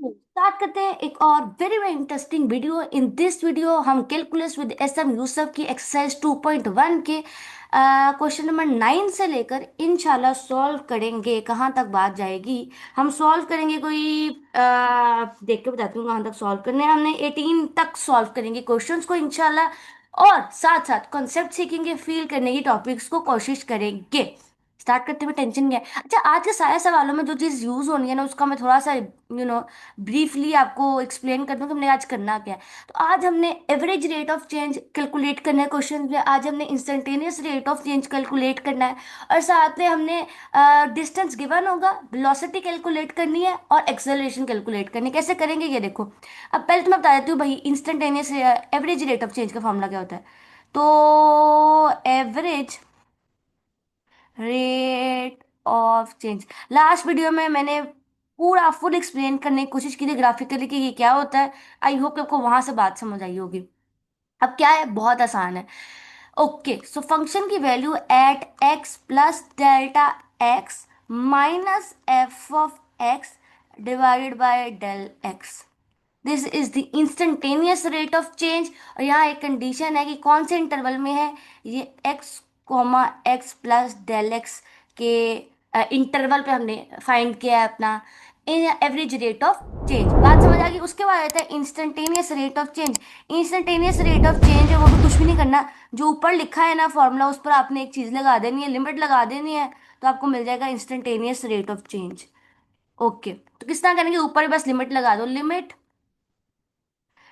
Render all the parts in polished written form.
Start करते हैं एक और very very interesting video. In this video हम calculus with S M Yusuf की एक्सरसाइज 2.1 के क्वेश्चन नंबर 9 से लेकर इंशाल्लाह सॉल्व करेंगे। कहाँ तक बात जाएगी? हम सॉल्व करेंगे कोई देख के बताती हूँ कहाँ तक सॉल्व करने हैं। हमने 18 तक सॉल्व करेंगे क्वेश्चंस को इंशाल्लाह, और साथ साथ कॉन्सेप्ट सीखेंगे, फील करने की टॉपिक्स को कोशिश करेंगे। स्टार्ट करते हुए टेंशन क्या है? अच्छा, आज के सारे सवालों में जो चीज़ यूज होनी है ना, उसका मैं थोड़ा सा ब्रीफली आपको एक्सप्लेन कर दूं कि हमने आज करना क्या है। तो आज हमने average rate of change calculate करना है क्वेश्चन में, आज हमने instantaneous rate of change calculate करना है, और साथ में हमने डिस्टेंस गिवन होगा, वेलोसिटी कैलकुलेट करनी है और एक्सेलरेशन कैलकुलेट करनी है। कैसे करेंगे ये देखो। अब पहले तो मैं बता देती हूँ भाई, instantaneous average rate of change का फॉर्मूला क्या होता है। तो average rate of change, last video में मैंने पूरा फुल एक्सप्लेन करने की कोशिश की थी ग्राफिकली कि ये क्या होता है। आई होप कि आपको वहां से बात समझ आई होगी। अब क्या है, बहुत आसान है। ओके, सो फंक्शन की value at X plus delta X minus F of X divided by del X, this is the instantaneous rate of change. और यहाँ एक कंडीशन है कि कौन से इंटरवल में है ये, X comma X plus del X के इंटरवल पे हमने फाइंड किया है अपना एवरेज रेट ऑफ चेंज। बात समझ आ गई? उसके बाद आता है instantaneous rate of change. Instantaneous rate of change है वो भी कुछ भी नहीं करना, जो ऊपर लिखा है ना फॉर्मूला, उस पर आपने एक चीज लगा देनी है, लिमिट लगा देनी है, तो आपको मिल जाएगा instantaneous rate of change. Okay, तो किस तरह करेंगे? ऊपर बस लिमिट लगा दो, limit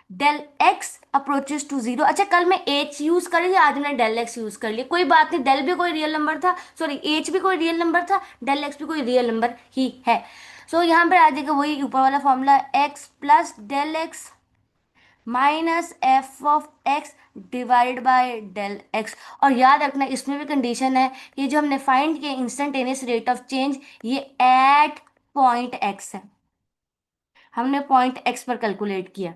del X approaches to zero. अच्छा, कल मैं एच यूज कर रही थी, आज मैंने डेल एक्स यूज कर लिया, कोई बात नहीं, डेल भी कोई रियल नंबर था, सॉरी एच भी कोई रियल नंबर था, डेल एक्स भी कोई रियल नंबर ही है। सो यहाँ पर आ जाएगा वही ऊपर वाला formula, X plus del X minus F of X divide by del X. और याद रखना इसमें भी कंडीशन है, ये जो हमने फाइंड किया इंस्टेंटेनियस रेट ऑफ चेंज, ये एट पॉइंट एक्स है, हमने पॉइंट एक्स पर कैलकुलेट किया,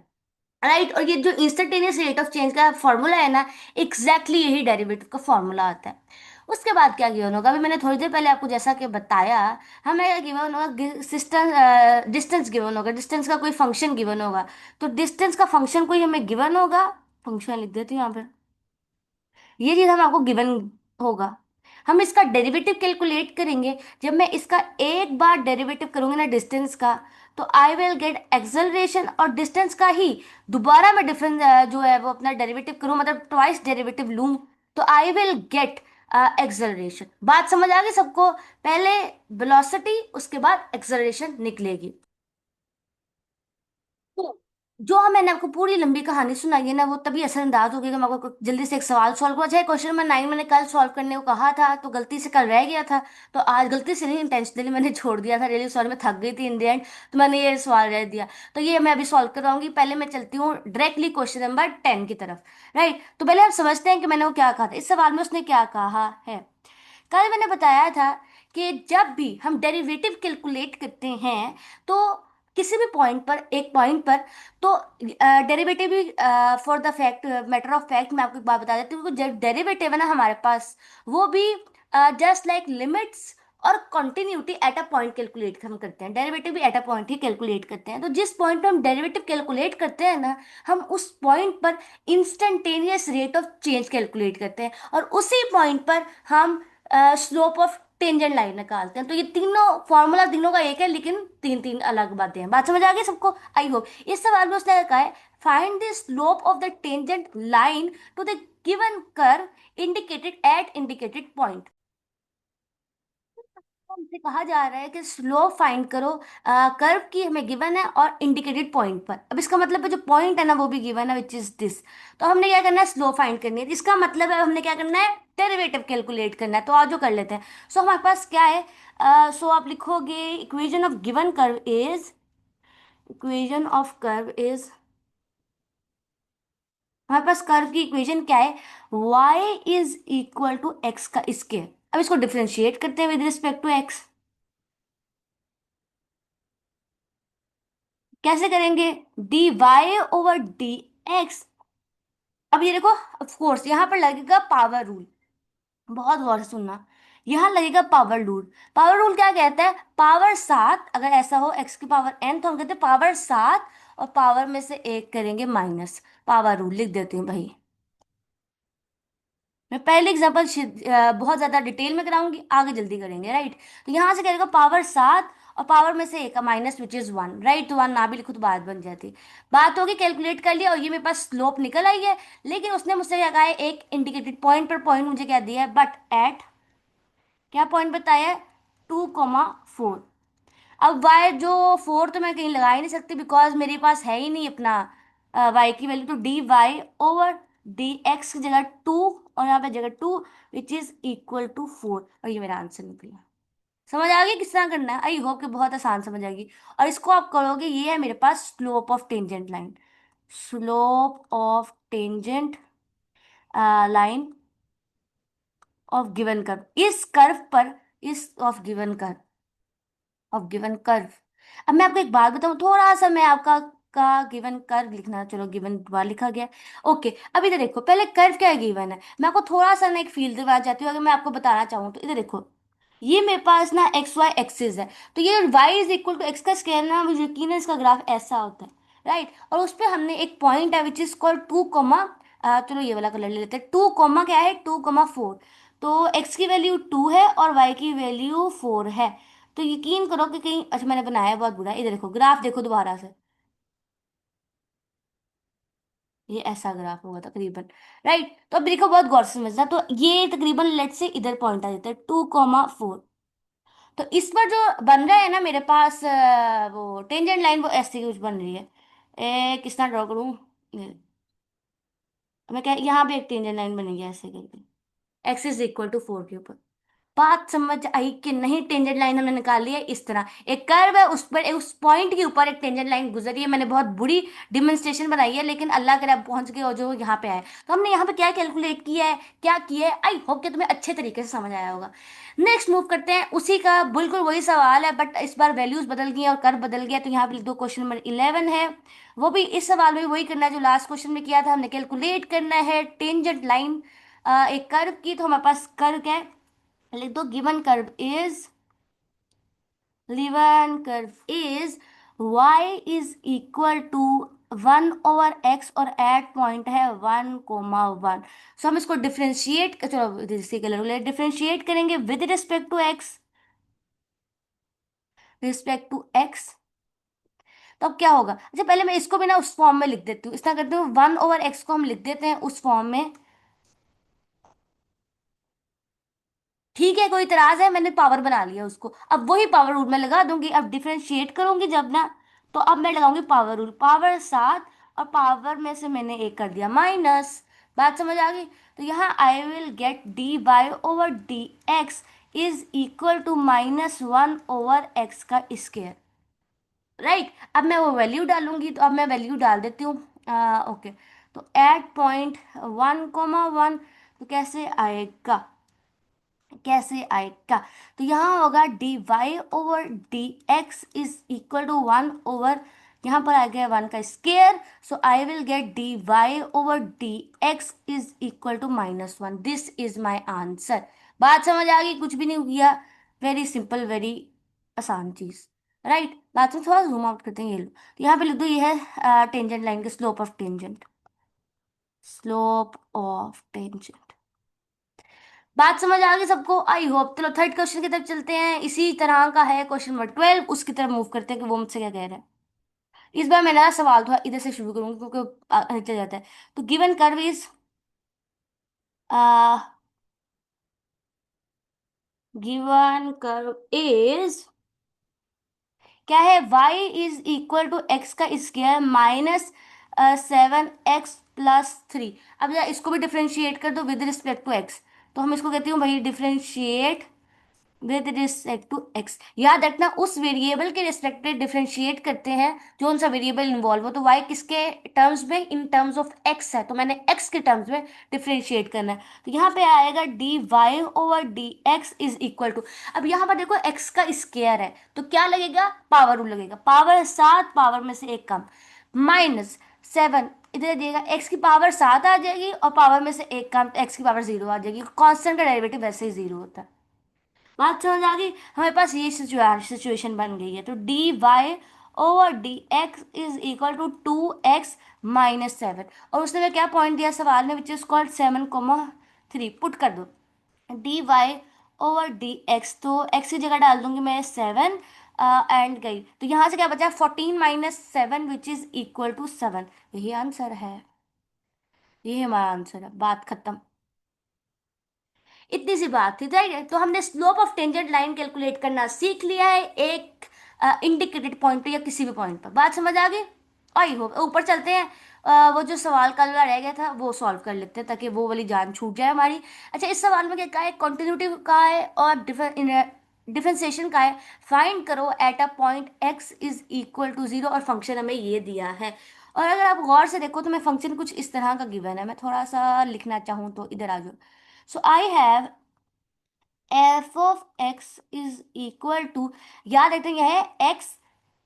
राइट। और ये जो इंस्टेंटेनियस रेट ऑफ चेंज का फॉर्मूला है ना, एग्जैक्टली यही डेरिवेटिव का फॉर्मूला आता है। उसके बाद क्या गिवन होगा, अभी मैंने थोड़ी देर पहले आपको जैसा कि बताया, हमें क्या गिवन होगा, सिस्टम डिस्टेंस गिवन होगा, डिस्टेंस का कोई फंक्शन गिवन होगा। तो डिस्टेंस का फंक्शन कोई हमें गिवन होगा, फंक्शन लिख देती हूँ यहाँ पे, ये चीज हम आपको गिवन होगा, हम इसका डेरिवेटिव कैलकुलेट करेंगे। जब मैं इसका एक बार डेरिवेटिव करूंगी ना डिस्टेंस का, तो आई विल गेट एक्सेलरेशन, और डिस्टेंस का ही दोबारा मैं डिफरेंस जो है वो अपना डेरिवेटिव करूं, मतलब ट्वाइस डेरिवेटिव लूं, तो आई विल गेट एक्सेलरेशन। बात समझ आ गई सबको? पहले वेलोसिटी, उसके बाद एक्सेलरेशन निकलेगी। तो जो मैंने आपको पूरी लंबी कहानी सुनाई है ना, वो तभी असरअंदाज हो गई कि मैं आपको जल्दी से एक सवाल सॉल्व करूँ। अच्छा, क्वेश्चन नंबर 9 मैंने कल सॉल्व करने को कहा था, तो गलती से कल रह गया था, तो आज गलती से नहीं, इंटेंशनली मैंने छोड़ दिया था। रियली सॉरी, मैं थक गई थी इन द एंड, तो मैंने ये सवाल रह दिया। तो ये मैं अभी सॉल्व कराऊंगी। पहले मैं चलती हूँ डायरेक्टली क्वेश्चन नंबर 10 की तरफ, राइट। तो पहले आप समझते हैं कि मैंने वो क्या कहा था। इस सवाल में उसने क्या कहा है, कल मैंने बताया था कि जब भी हम डेरिवेटिव कैलकुलेट करते हैं, तो किसी भी पॉइंट पर, एक पॉइंट पर, तो डेरिवेटिव भी, for the fact, matter of fact मैं आपको एक बात बता देती हूँ, जब डेरिवेटिव है ना हमारे पास, वो भी जस्ट लाइक लिमिट्स और continuity at a point calculate हम करते हैं, डेरिवेटिव भी eight a point he calculate करते हैं। तो जिस पॉइंट पे हम डेरिवेटिव कैलकुलेट करते हैं ना, हम उस पॉइंट पर instantaneous rate of change calculate करते हैं, और उसी पॉइंट पर हम स्लोप ऑफ टेंजेंट लाइन निकालते हैं। तो ये तीनों फॉर्मूला तीनों का एक है, लेकिन तीन तीन अलग बातें हैं। बात समझ आ गई सबको? I hope. इस सवाल में उसने कहा है, find the slope of the tangent line to the given curve indicated at indicated point. हमसे कहा जा रहा है कि स्लोप फाइंड करो कर्व की, हमें गिवन है और इंडिकेटेड पॉइंट पर। अब इसका मतलब है जो पॉइंट है ना वो भी गिवन है, विच इज दिस। तो हमने क्या करना है, स्लोप फाइंड करनी है। इसका मतलब है हमने क्या करना है, डेरिवेटिव कैलकुलेट करना है। तो आज जो कर लेते हैं। सो हमारे पास क्या है, सो आप लिखोगे equation of given curve is, equation of curve is, हमारे पास कर्व की इक्वेशन क्या है, y is equal to X का स्क्वायर। अब इसको डिफरेंशिएट करते हैं विद रिस्पेक्ट टू एक्स। कैसे करेंगे, D Y over D X. अब ये देखो, ऑफ कोर्स यहाँ पर लगेगा पावर रूल, बहुत गौर से सुनना। यहाँ लगेगा पावर रूल। पावर रूल क्या कहता है, पावर सात अगर ऐसा हो एक्स की पावर एन, तो हम कहते हैं पावर सात और पावर में से एक करेंगे माइनस। पावर रूल लिख देती हूँ भाई। मैं पहले एग्जांपल बहुत ज्यादा डिटेल में कराऊंगी, आगे जल्दी करेंगे, राइट। तो यहाँ से करेगा पावर सात और पावर में से एक minus which is one, right. तो वन ना भी लिखो तो बात बन जाती। बात होगी, कैलकुलेट कर लिया और ये मेरे पास स्लोप निकल आई है। लेकिन उसने मुझसे क्या कहा है, एक इंडिकेटेड पॉइंट पर पॉइंट मुझे क्या दिया है, बट एट, क्या पॉइंट बताया है, 2,4। अब वाई जो फोर तो मैं कहीं लगा ही नहीं सकती, बिकॉज मेरे पास है ही नहीं अपना वाई की वैल्यू। तो D Y over D X की जगह टू, और यहाँ पे जगह two, which is equal to four, और ये मेरा आंसर निकला। समझ आ गई किस तरह करना है? आई होप कि बहुत आसान समझ आएगी। और इसको आप करोगे, ये है मेरे पास slope of tangent line. Slope of tangent line of given curve, इस कर्व पर, इस of given curve, of given curve. अब मैं आपको एक बात बताऊं, थोड़ा सा मैं आपका का गिवन कर्व लिखना, चलो गिवन दोबारा लिखा गया। ओके, अब इधर देखो, पहले कर्व क्या है, गिवन है। मैं आपको थोड़ा सा ना एक फील दिलवाना चाहती हूँ, अगर मैं आपको बताना चाहूँ तो इधर देखो, ये मेरे पास ना एक्स वाई एक्सिस है। तो ये Y is equal to X का स्क्वायर ना, मुझे यकीन है इसका ग्राफ ऐसा होता है, राइट। और उस पे हमने एक पॉइंट है which is called two comma, चलो ये वाला कलर ले लेते हैं, टू कोमा क्या है, 2,4। तो एक्स की वैल्यू टू है और वाई की वैल्यू फोर है। तो यकीन करो कि कहीं, अच्छा मैंने बनाया है बहुत बुरा, इधर देखो ग्राफ देखो दोबारा से, ये ऐसा ग्राफ होगा तकरीबन, राइट। तो अब देखो बहुत गौर से समझना, तो ये तकरीबन लेट से इधर पॉइंट आ जाता है 2,4। तो इस पर जो बन रहा है ना मेरे पास, वो टेंजेंट लाइन वो ऐसे कुछ बन रही है। किस तरह ड्रॉ करूँ, मैं क्या, यहाँ पे एक टेंजेंट लाइन बनेगी ऐसे करके, X is equal to four के ऊपर। बात समझ आई कि नहीं? टेंजेंट लाइन हमने निकाल ली है इस तरह, एक कर्व है, उस पर उस पॉइंट के ऊपर एक टेंजेंट लाइन गुजरी है। मैंने बहुत बुरी डिमोन्स्ट्रेशन बनाई है, लेकिन अल्लाह करे अब पहुंच गए और जो यहाँ पे आए। तो हमने यहाँ पे क्या कैलकुलेट किया है, क्या किया है, आई होप कि तुम्हें अच्छे तरीके से समझ आया होगा। नेक्स्ट मूव करते हैं, उसी का बिल्कुल वही सवाल है, बट इस बार वैल्यूज बदल गई हैं और कर्व बदल गया। तो यहाँ पे लिख दो, क्वेश्चन नंबर 11 है। वो भी इस सवाल में वही करना है जो लास्ट क्वेश्चन में किया था, हमने कैलकुलेट करना है टेंजेंट लाइन एक कर्व की। तो हमारे पास कर्व क्या है, लिख दो, given curve is, given curve is y is equal to one over x, और एट पॉइंट है 1,1। सो हम इसको डिफ्रेंशिएट, चलो इसी के लिए डिफ्रेंशिएट करेंगे with respect to x, respect to x। तो अब क्या होगा, अच्छा पहले मैं इसको भी ना उस फॉर्म में लिख देती हूँ, इस तरह करती हूँ, वन ओवर एक्स को हम लिख देते हैं उस फॉर्म में। ठीक है, कोई इतराज है? मैंने पावर बना लिया उसको, अब वही पावर रूल मैं लगा दूंगी। अब डिफरेंशिएट करूंगी जब ना, तो अब मैं लगाऊंगी पावर रूल, पावर सात और पावर में से मैंने एक कर दिया माइनस। बात समझ आ गई? तो यहाँ I will get D Y over D X is equal to minus one over X का स्केयर, राइट। अब मैं वो वैल्यू डालूंगी, तो अब मैं वैल्यू डाल देती हूँ। ओके, तो एट पॉइंट 1,1, तो कैसे आएगा, कैसे आएगा? तो यहाँ होगा D Y over D X is equal to one over, यहाँ पर आ गया वन का square. So I will get D Y over D X is equal to minus one. This is my answer. बात समझ आ गई? कुछ भी नहीं किया, वेरी सिंपल, वेरी आसान चीज, राइट। बात में थोड़ा जूम आउट करते हैं, ये लो, तो यहाँ पे लिख दो, ये है टेंजेंट लाइन के slope of tangent, slope of tangent. बात समझ आ गई सबको? I hope. चलो थर्ड क्वेश्चन की तरफ चलते हैं, इसी तरह का है क्वेश्चन नंबर 12, उसकी तरफ मूव करते हैं कि वो मुझसे क्या कह रहा है। इस बार मैं नया सवाल थोड़ा इधर से शुरू करूंगी क्योंकि नीचे जाता है। तो given curve is, given curve is क्या है, y is equal to X का स्क्वायर माइनस 7x+3। अब जरा इसको भी डिफरेंशिएट कर दो विद रिस्पेक्ट टू x। तो हम इसको कहती हूँ भाई differentiate with respect to X. याद रखना, उस वेरिएबल के रिस्पेक्टेड डिफरेंशिएट करते हैं जो उनसा वेरिएबल इन्वॉल्व हो। तो y किसके टर्म्स में, इन टर्म्स ऑफ x है, तो मैंने x के टर्म्स में डिफरेंशिएट करना है। तो यहाँ पे आएगा D Y over D X is equal to, अब यहाँ पर देखो x का स्क्वायर है, तो क्या लगेगा, पावर रूल लगेगा, पावर सात, पावर में से एक कम, माइनस सेवन, इधर दिएगा x की पावर सात आ जाएगी और पावर में से एक कम, तो x की पावर जीरो आ जाएगी। कांस्टेंट का डेरिवेटिव वैसे ही जीरो होता है। बात समझ आ गई? हमारे पास ये सिचुएशन बन गई है, तो D Y over D X is equal to 2x-7। और उसने हमें क्या पॉइंट दिया सवाल में, विच इज कॉल्ड 7,3। पुट कर दो D Y over D X, तो एक्स की जगह डाल दूंगी मैं 7, एंड गई, तो यहाँ से क्या बचा, 14-7 विच इज इक्वल टू 7। यही आंसर है, ये हमारा आंसर है, बात खत्म। इतनी सी बात थी, राइट है? तो हमने slope of tangent line calculate करना सीख लिया है, एक इंडिकेटेड पॉइंट पे या किसी भी पॉइंट पर। बात समझ आ गई? I hope. ऊपर चलते हैं, वो जो सवाल कल वाला रह गया था वो सॉल्व कर लेते हैं, ताकि वो वाली जान छूट जाए हमारी। अच्छा, इस सवाल में क्या कहा है, कॉन्टिन्यूटी का है और डिफरेंशिएशन का है। फाइंड करो at a point X is equal to 0, और फंक्शन हमें ये दिया है। और अगर आप गौर से देखो तो मैं फंक्शन कुछ इस तरह का गिवन है, मैं थोड़ा सा लिखना चाहूँ तो इधर आ जाओ। So I have F of X is equal to, याद रखते हैं यह है एक्स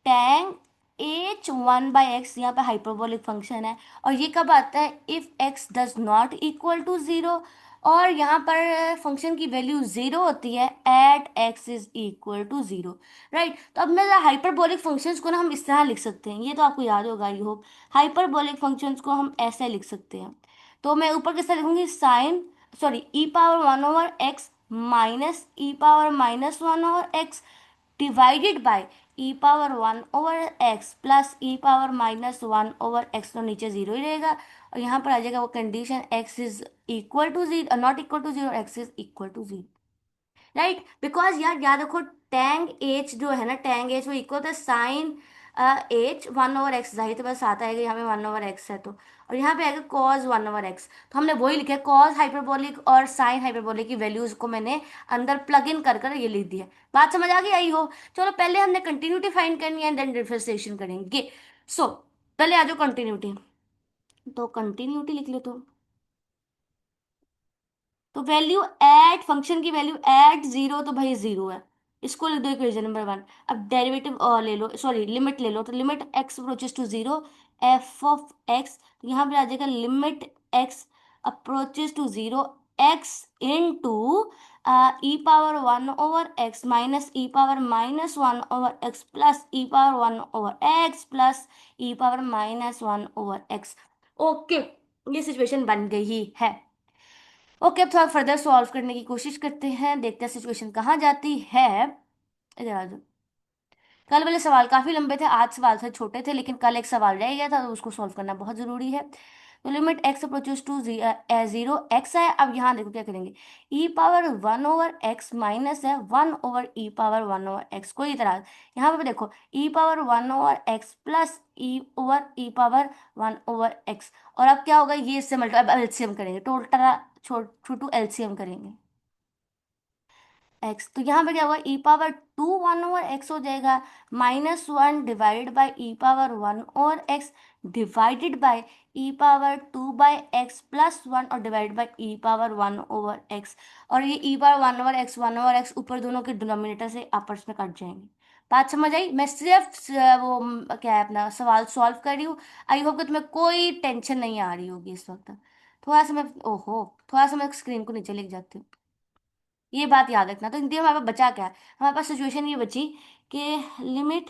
टैन h1/x, यहाँ पे हाइपरबोलिक फंक्शन है। और ये कब आता है, if X does not equal to 0, और यहाँ पर फंक्शन की वैल्यू 0 होती है at x is equal to 0। Right, तो अब मैं हाइपरबोलिक फंक्शंस को ना हम इस तरह लिख सकते हैं, ये तो आपको याद होगा, आई होप। हाइपरबोलिक फंक्शंस को हम ऐसे लिख सकते हैं, तो मैं ऊपर किस तरह लिखूंगी, sine, sorry, e⁻1/x minus e⁻−1/x divided by e⁻1/x plus e⁻−1/x, तो नीचे जीरो ही रहेगा। और यहाँ पर आ जाएगा वो condition, x is equal to zero, not equal to zero, x is equal to zero. Right, because यार याद रखो, टैंग एच जो है ना, टैंग एच वो इक्वल होता है साइन एच 1/x, जाहिर तो बस आता है यहाँ पे 1/x है तो, और यहाँ पे आएगा कॉज 1/x। तो हमने वही लिखा है, कॉज हाइपरबोलिक और साइन हाइपरबोलिक की वैल्यूज को मैंने अंदर प्लग इन कर कर ये लिख दिया। बात समझ आ गई, आई हो? चलो पहले हमने कंटिन्यूटी फाइंड करनी है, देन डिफरेंशिएशन करेंगे। सो पहले आ जाओ कंटिन्यूटी, तो कंटिन्यूटी लिख लो तो वैल्यू एट, फंक्शन की वैल्यू एट जीरो, तो भाई जीरो है, इसको लिख दो इक्वेशन नंबर 1। अब डेरिवेटिव ले लो, सॉरी लिमिट ले लो, तो limit X approaches to zero, F of X, तो यहाँ पे आ जाएगा limit X approaches to zero, X into e⁻1/x minus e⁻−1/x plus e⁻1/x plus e⁻−1/x। Okay, ये सिचुएशन बन गई है। ओके, अब थोड़ा फर्दर सॉल्व करने की कोशिश करते हैं, देखते हैं सिचुएशन कहाँ जाती है। इधर आ जाओ। कल वाले सवाल काफी लंबे थे, आज सवाल से छोटे थे, लेकिन कल एक सवाल रह गया था तो उसको सॉल्व करना बहुत जरूरी है। तो limit X approaches to zero, X है। अब यहाँ देखो क्या करेंगे, e⁻1/x माइनस है 1/e⁻1/x, कोई तरह यहाँ पे देखो e⁻1/x प्लस e⁻1/x, और अब क्या होगा, ये इससे मल्टीप्लाई, अब एलसीएम करेंगे, टोटल छोटू एलसीएम करेंगे एक्स, तो यहाँ पे क्या होगा, e⁻2 1/x हो जाएगा, -1 divided by e⁻1/x divided by e⁻2/x plus 1, और डिवाइडेड बाई e⁻1/x। और ये e⁻1/x 1/x ऊपर दोनों के डिनोमिनेटर से आपस में कट जाएंगे। बात समझ आई? मैं सिर्फ वो क्या है, अपना सवाल सॉल्व कर रही हूँ। आई होप कि तुम्हें कोई टेंशन नहीं आ रही होगी इस वक्त। थोड़ा सा मैं, ओहो, थोड़ा सा मैं स्क्रीन को नीचे लेके जाती हूँ, ये बात याद रखना। तो हिंदी में हमारे पास बचा क्या है, हमारे पास सिचुएशन ये बची कि limit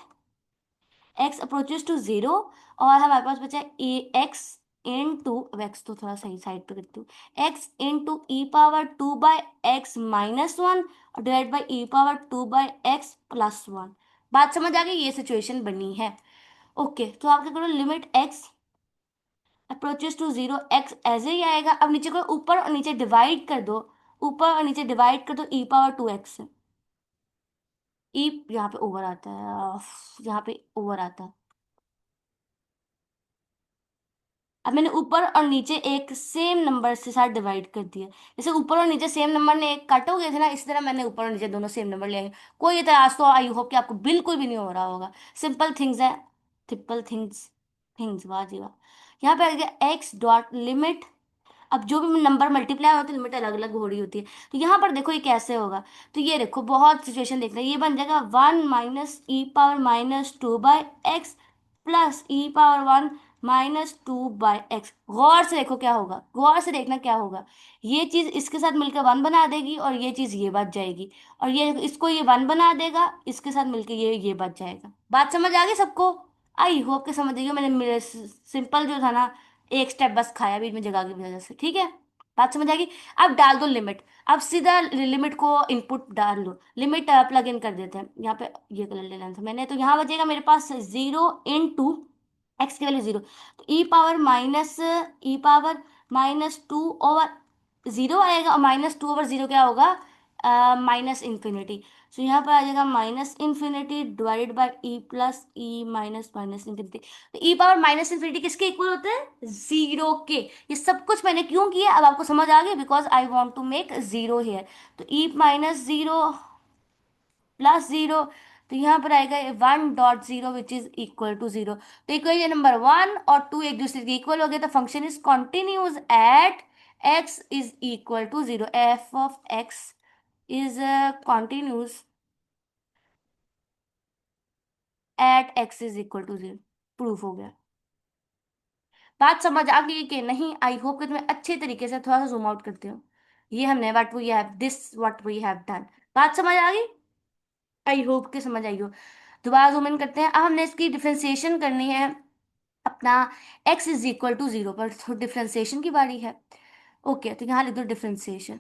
X approaches to zero, और हमारे पास बचा ए एक्स इन टू, अब एक्स तो थोड़ा सही साइड पे करती हूँ, एक्स इन टू e⁻2/x -1 और डिवाइड बाई e⁻2/x प्लस 1। बात समझ आ गई, ये सिचुएशन बनी है। ओके, तो आप क्या करो, limit X approaches to zero, X ऐसे ही आएगा, अब नीचे को ऊपर और नीचे डिवाइड कर दो, ऊपर और नीचे डिवाइड कर दो e⁻2x से, ई यहाँ पे ओवर आता है, यहाँ पे ओवर आता है। अब मैंने ऊपर और नीचे एक सेम नंबर से साथ डिवाइड कर दिया, जैसे ऊपर और नीचे सेम नंबर ने एक काट हो गए थे ना, इसी तरह मैंने ऊपर और नीचे दोनों सेम नंबर लिए हैं। कोई इतिहास तो आई होप कि आपको बिल्कुल भी नहीं हो रहा होगा, सिंपल थिंग्स है, ट्रिपल थिंग्स, थिंग्स, वाह जी वाह। यहाँ पे आ गया एक्स डॉट लिमिट, अब जो भी नंबर मल्टीप्लाई होते हैं लिमिट अलग अलग हो रही होती है, तो यहाँ पर देखो ये कैसे होगा, तो ये देखो बहुत सिचुएशन देख रहे हैं, ये बन जाएगा 1 - e⁻−2/x प्लस e⁻1 -2/x। गौर से देखो क्या होगा, गौर से देखना क्या होगा। ये चीज इसके साथ मिलकर वन बना देगी और ये चीज ये बच जाएगी, और ये इसको ये वन बना देगा, इसके साथ मिलकर ये बच जाएगा। बात समझ आ गई सबको? आई होप के समझ गई। मैंने मेरे सिंपल जो था ना, एक स्टेप बस खाया बीच में जगह की वजह से। ठीक है, बात समझ आ गई। अब डाल दो लिमिट। अब सीधा लिमिट को इनपुट डाल दो, लिमिट प्लग इन कर देते हैं यहाँ पे। ये कलर ले लेना था मैंने, तो यहाँ बचेगा मेरे पास 0 × एक्स की वैल्यू 0, तो e⁻−2/0 आएगा, और -2/0 क्या होगा? -∞। सो यहाँ पर आ जाएगा -∞, divided by E plus E minus minus infinity. तो e⁻−∞ किसके इक्वल होते हैं? 0 के। ये सब कुछ मैंने क्यों किया अब आपको समझ आ गया, because I want to make 0 here. तो e−0 प्लस 0, तो यहाँ पर आएगा 1.0 विच इज इक्वल टू 0। तो इक्वेशन नंबर 1 और 2 एक दूसरे के इक्वल हो गए, तो function is continuous at x is equal to 0। F of x is continuous at x is equal to 0। Proof हो गया। बात समझ आ गई कि नहीं? आई होप कि तुम्हें अच्छे तरीके से थोड़ा सा जूम आउट करते हो। ये हमने व्हाट वी हैव डन। बात समझ आ गई? आई होप कि समझ आई हो। दोबारा जूम इन करते हैं। अब हमने इसकी डिफरेंशिएशन करनी है अपना x इज इक्वल टू 0 पर, तो डिफरेंशिएशन की बारी है। ओके, तो यहाँ लिख दो डिफरेंशिएशन।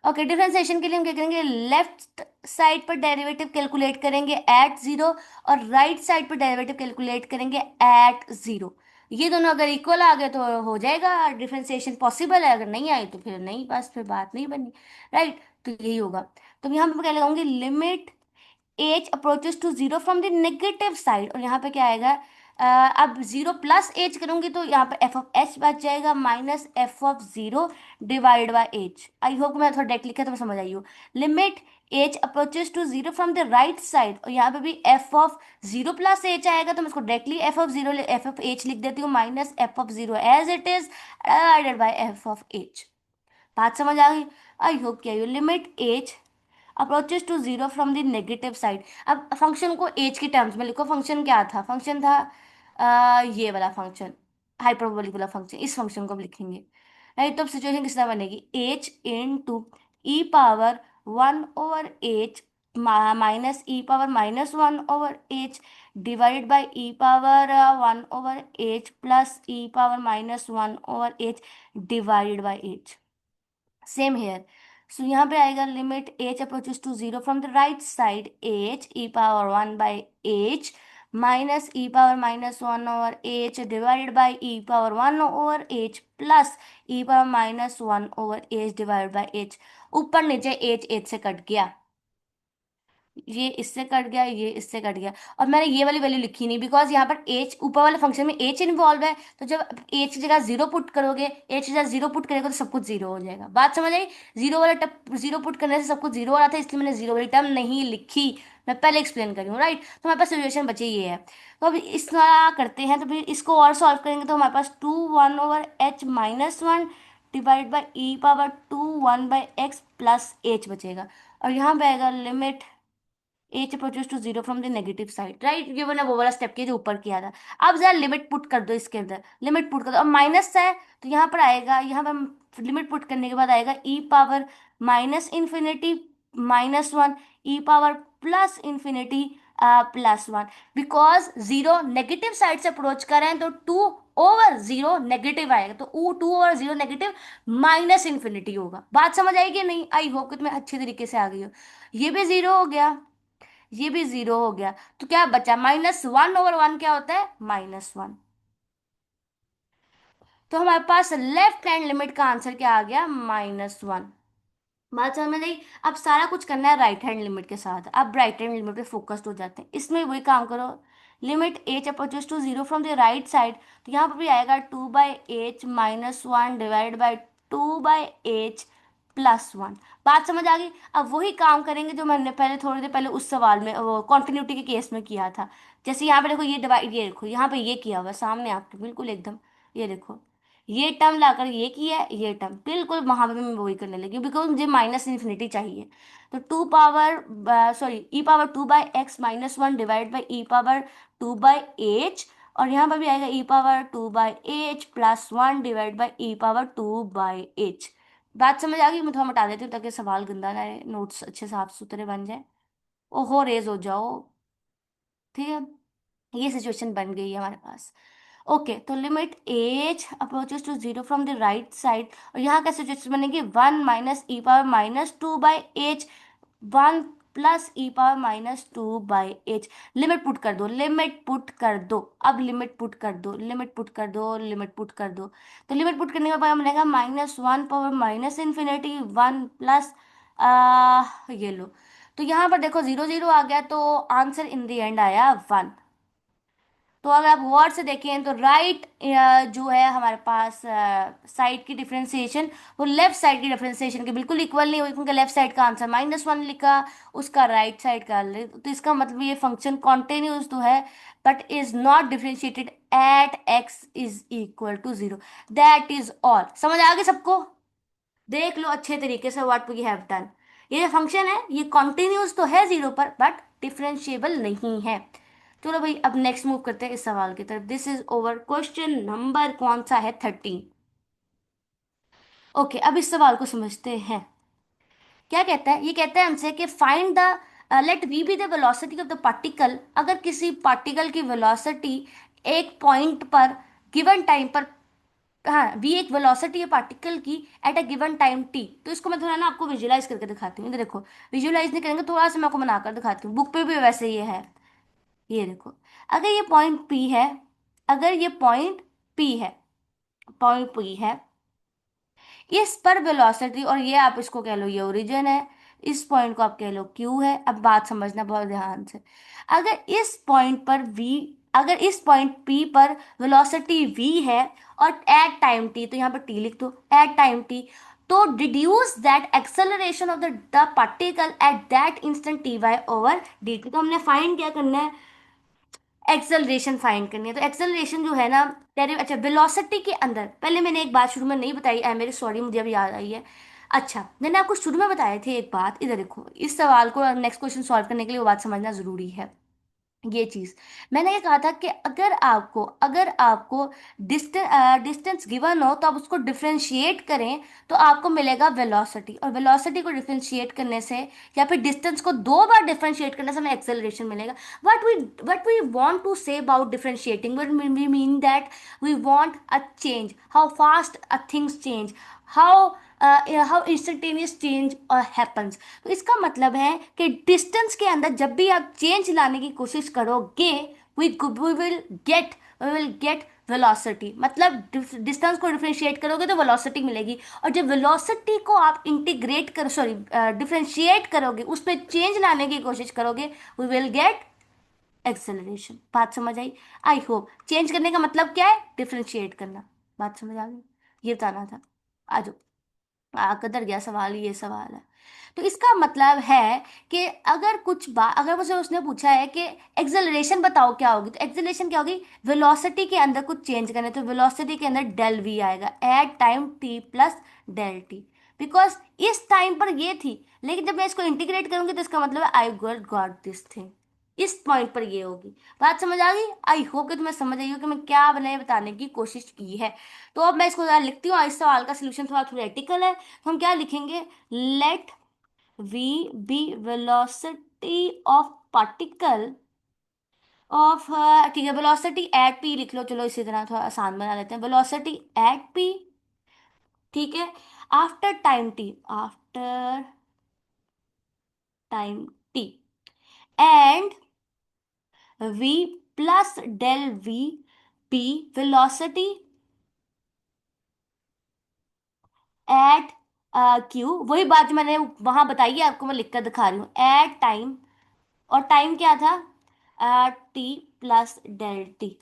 ओके, डिफरेंशिएशन के लिए हम क्या करेंगे? लेफ्ट साइड पर डेरिवेटिव कैलकुलेट करेंगे एट 0, और राइट साइड पर डेरिवेटिव कैलकुलेट करेंगे एट 0। ये दोनों अगर इक्वल आ गए तो हो जाएगा डिफरेंशिएशन पॉसिबल है, अगर नहीं आए तो फिर नहीं, बस फिर बात नहीं बनी। राइट, तो यही होगा। तो यहाँ पे क्या लगाऊंगी? Limit H approaches to 0 from the negative side, और यहाँ पे क्या आएगा? अब 0 प्लस एच करूंगी तो यहाँ पे एफ ऑफ एच बच जाएगा, -f(0) divide by H. I hope मैं थोड़ा डायरेक्ट लिखा तो मैं समझ आई हूँ। Limit H approaches to 0 from the right side, और यहाँ पे भी f(0) प्लस एच आएगा, तो मैं इसको डायरेक्टली f(0) लिख देती हूँ, -f(0) as it is divided by F of H. बात समझ आ गई? आई होप क्या limit H approaches to 0 from the negative side. अब फंक्शन को एज के टर्म्स में लिखो। फंक्शन क्या था? फंक्शन था ये वाला फंक्शन, हाइपरबोलिक वाला फंक्शन। इस फंक्शन को हम लिखेंगे। राइट, तो अब सिचुएशन किस तरह बनेगी? H into e⁻1/h -e⁻−1/h divided by e⁻1/h plus e⁻−1/h divided by h। Same here. So यहाँ पे आएगा limit H approaches to 0 from the right side, H e⁻1/h -e⁻−1/h divided by e⁻1/h plus e⁻−1/h divided by h। ऊपर नीचे H H से cut गया, ये इससे cut गया, ये इससे कट गया, और मैंने ये वाली वैल्यू लिखी नहीं, बिकॉज यहाँ पर एच ऊपर वाले फंक्शन में एच इन्वॉल्व है। तो जब एच की जगह 0 पुट करोगे, एच की जगह 0 पुट करेगा तो सब कुछ 0 हो जाएगा। बात समझ आई? 0 पुट करने से सब कुछ 0 हो रहा था, इसलिए मैंने 0 वाली टर्म नहीं लिखी। मैं पहले एक्सप्लेन करी हूँ। राइट, तो हमारे पास सिचुएशन बची ये है। तो अब इस तरह करते हैं, तो फिर इसको और सॉल्व करेंगे, तो हमारे पास 2 1/h-1 divide by e⁻2 1/x plus h बचेगा, और यहाँ पे आएगा limit H approaches to 0 from the negative side. Right, ये मैंने वो वाला स्टेप किया जो ऊपर किया था। अब जरा लिमिट पुट कर दो इसके अंदर, लिमिट पुट कर दो। अब माइनस है तो यहाँ पर आएगा, यहाँ पर लिमिट पुट करने के बाद आएगा e⁻−∞ -1, e⁻+∞ +1। Because 0 negative side से अप्रोच कर रहे हैं, तो 2/0 नेगेटिव आएगा, तो 2/0 नेगेटिव -∞ होगा। बात समझ आई कि नहीं? आई होप कि तुम्हें अच्छी तरीके से आ गई हो। ये भी 0 हो गया, ये भी 0 हो गया, तो क्या बचा? -1/1 क्या होता है? -1। तो हमारे पास लेफ्ट हैंड लिमिट का आंसर क्या आ गया? -1। बात समझ में नहीं? अब सारा कुछ करना है राइट हैंड लिमिट के साथ। अब राइट हैंड लिमिट पे फोकस्ड हो जाते हैं। इसमें वही काम करो, limit H approaches to 0 from the right side, तो यहाँ पर भी आएगा 2/h-1 डिवाइडेड बाई 2/h+1। बात समझ आ गई? अब वही काम करेंगे जो मैंने पहले थोड़ी देर पहले उस सवाल में, वो कॉन्टिन्यूटी के केस में किया था। जैसे यहाँ पे देखो, ये डिवाइड, ये देखो यहाँ पे ये किया हुआ है सामने आपके बिल्कुल एकदम, ये देखो, ये टर्म लाकर ये किया है, ये टर्म बिल्कुल वहां पे मैं वही करने लगी बिकॉज मुझे माइनस इन्फिनिटी चाहिए। तो two power sorry E power two by X minus one divide by E power two by H, और यहाँ पर भी आएगा E power two by H plus one divide by E power two by H. बात समझ आ गई? मैं थोड़ा मिटा देती हूँ ताकि सवाल गंदा ना रहे, नोट्स अच्छे साफ सुथरे बन जाए। ओहो रेज हो जाओ। ठीक है, ये सिचुएशन बन गई है हमारे पास। ओके, तो limit h approaches to zero from the right side, और यहाँ का सिचुएशन बनेगी one minus e power minus two by h, one plus e power minus two by h. Limit put कर दो, लिमिट पुट कर दो, अब लिमिट पुट कर दो, लिमिट पुट कर दो, लिमिट पुट कर दो। तो लिमिट पुट करने के बाद बनेगा minus one power minus infinity one plus ये लो। तो यहाँ पर देखो जीरो जीरो आ गया, तो आंसर इन द एंड आया वन। तो अगर आप गौर से देखें तो राइट जो है हमारे पास साइड की डिफरेंशिएशन, वो लेफ्ट साइड की डिफरेंशिएशन के बिल्कुल इक्वल नहीं हुई, क्योंकि लेफ्ट साइड का आंसर माइनस वन लिखा, उसका राइट साइड का तो इसका मतलब ये फंक्शन कॉन्टिन्यूस तो है but is not differentiated at x is equal to zero. That is all. समझ आ गई सबको? देख लो अच्छे तरीके से व्हाट वी हैव डन। ये फंक्शन है, ये कॉन्टिन्यूस तो है जीरो पर बट डिफरेंशिएबल नहीं है। चलो भाई, अब नेक्स्ट मूव करते हैं इस सवाल की तरफ। This is over question number कौन सा है, 13। ओके, अब इस सवाल को समझते हैं। क्या कहता है? ये कहता है हमसे कि find the let we be the velocity of the particle. अगर किसी पार्टिकल की वेलोसिटी एक पॉइंट पर गिवन टाइम पर, हाँ वी एक वेलोसिटी है पार्टिकल की at a given time t. तो इसको मैं थोड़ा ना आपको विजुलाइज करके दिखाती हूँ। इधर देखो, विजुलाइज नहीं करेंगे, थोड़ा सा मैं आपको बनाकर दिखाती हूँ, बुक पे भी वैसे ये है। ये देखो, अगर ये पॉइंट पी है, अगर ये पॉइंट पी है, पॉइंट पी है, इस पर वेलोसिटी, और ये आप इसको कह लो ये ओरिजिन है, इस पॉइंट को आप कह लो क्यू है। अब बात समझना बहुत ध्यान से। अगर इस पॉइंट पर वी, अगर इस पॉइंट पी पर वेलोसिटी वी है और एट टाइम टी, तो यहाँ पर टी लिख दो, एट टाइम टी, तो deduce that acceleration of the particle at that instant t y over d t. तो हमने फाइंड क्या करना है? एक्सेलरेशन फाइंड करनी है। तो एक्सेलरेशन जो है ना, अच्छा वेलोसिटी के अंदर, पहले मैंने एक बात शुरू में नहीं बताई, आई मेरी सॉरी, मुझे अभी याद आई है। अच्छा, मैंने आपको शुरू में बताए थे एक बात, इधर देखो, इस सवाल को नेक्स्ट क्वेश्चन सॉल्व करने के लिए वो बात समझना जरूरी है। ये चीज मैंने ये कहा था कि अगर आपको डिस्टेंस गिवन हो तो आप उसको डिफरेंशिएट करें तो आपको मिलेगा वेलोसिटी, और वेलोसिटी को डिफरेंशिएट करने से या फिर डिस्टेंस को दो बार डिफरेंशिएट करने से हमें एक्सेलरेशन मिलेगा। What we want to say about differentiating, we mean that we want a change, how fast a things change, how how instantaneous change happens. तो इसका मतलब है कि डिस्टेंस के अंदर जब भी आप चेंज लाने की कोशिश करोगे, वी विल गेट वेलोसिटी। मतलब डिस्टेंस को डिफरेंशिएट करोगे तो वेलोसिटी मिलेगी, और जब वेलोसिटी को आप इंटीग्रेट कर सॉरी डिफरेंशिएट करोगे, उसमें चेंज लाने की कोशिश करोगे, वी विल गेट एक्सेलरेशन। बात समझ आई? I hope. चेंज करने का मतलब क्या है? डिफरेंशिएट करना। बात समझ आ गई? ये बताना था। आ जाओ, कदर गया सवाल, ये सवाल है। तो इसका मतलब है कि अगर कुछ बात, अगर मुझे उसने पूछा है कि एक्सेलरेशन बताओ क्या होगी, तो एक्सेलरेशन क्या होगी? वेलोसिटी के अंदर कुछ चेंज करने, तो वेलोसिटी के अंदर डेल वी आएगा at time t plus del t. Because इस टाइम पर ये थी, लेकिन जब मैं इसको इंटीग्रेट करूंगी तो इसका मतलब है आई गॉट दिस थिंग, इस पॉइंट पर ये होगी। बात समझ आ गई? आई होप कि तुम्हें समझ आई हो कि मैं क्या बनाए बताने की कोशिश की है। तो अब मैं इसको जरा लिखती हूँ, और इस सवाल का सोल्यूशन थोड़ा थ्योरेटिकल है, तो हम क्या लिखेंगे? Let we be velocity of particle of, ठीक है, वेलोसिटी एट पी लिख लो, चलो इसी तरह थोड़ा आसान बना लेते हैं, वेलोसिटी एट पी, ठीक है, after time t, after time t, and v plus del v p velocity at q. वही बात जो मैंने वहां बताई है आपको, मैं लिखकर दिखा रही हूँ, एट टाइम, और टाइम क्या था? T plus del t.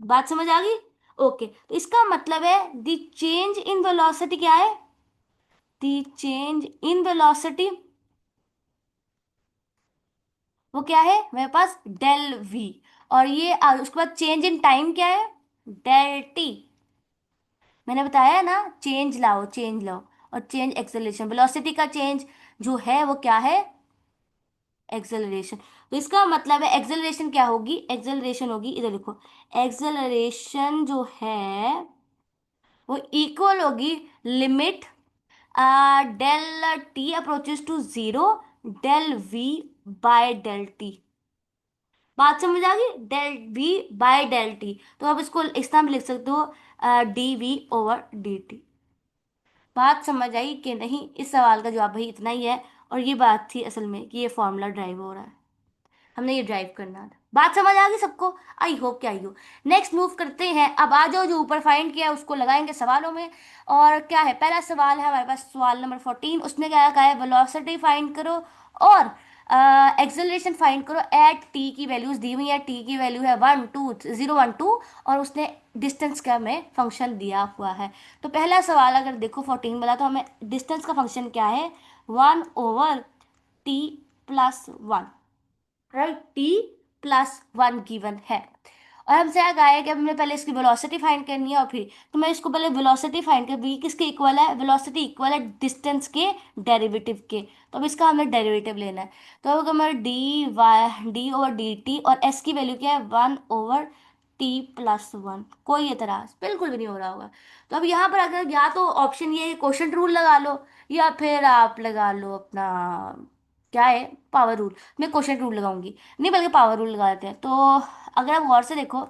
बात समझ आ गई? ओके, तो इसका मतलब है द चेंज इन वेलोसिटी क्या है? द चेंज इन वेलोसिटी वो क्या है मेरे पास? Del we. और ये उसके बाद चेंज इन टाइम क्या है? Del t. मैंने बताया ना, चेंज लाओ, चेंज लाओ। और चेंज एक्सेलरेशन, वेलोसिटी का चेंज जो है वो क्या है? एक्सेलरेशन। तो इसका मतलब है एक्सेलरेशन क्या होगी? एक्सेलरेशन होगी, इधर लिखो, एक्सेलरेशन जो है वो इक्वल होगी limit del t approaches to zero, del v by del t. बात समझ आ गई? Del v by del t, तो आप इसको इस तरह भी लिख सकते हो, d v over d t. बात समझ आई कि नहीं? इस सवाल का जवाब भाई इतना ही है। और ये बात थी असल में कि ये फॉर्मूला ड्राइव हो रहा है, हमने ये ड्राइव करना था। बात समझ आ गई सबको? आई होप कि आई हो। नेक्स्ट मूव करते हैं, अब आ जाओ, जो ऊपर फाइंड किया है उसको लगाएंगे सवालों में। और क्या है, पहला सवाल है हमारे पास, सवाल नंबर 14। उसमें क्या कहा है? वेलोसिटी फाइंड करो और एक्सेलरेशन फाइंड करो एट टी की वैल्यूज दी हुई है। टी की वैल्यू है 1 2 0 1 2, और उसने डिस्टेंस का में फंक्शन दिया हुआ है। तो पहला सवाल अगर देखो 14 वाला, तो हमें डिस्टेंस का फंक्शन क्या है? 1/t+1, right? T plus one given है। और हमसे क्या कहा है कि अब हमें पहले इसकी वेलोसिटी फाइंड करनी है, और फिर तो मैं इसको पहले वेलोसिटी फाइंड कर, v किसके इक्वल है? वेलोसिटी इक्वल है डिस्टेंस के डेरिवेटिव के। तो अब इसका हमें डेरिवेटिव लेना है। तो अब हमें डी ओवर डी टी, और s की वैल्यू क्या है? 1/t+1। कोई एतराज बिल्कुल भी नहीं हो रहा होगा। तो अब यहाँ पर अगर या तो ऑप्शन ये क्वेश्चन रूल लगा लो, या फिर आप लगा लो अपना क्या है, पावर रूल। मैं क्वेश्चन रूल लगाऊंगी, नहीं बल्कि पावर रूल लगा देते हैं। तो अगर आप गौर से देखो,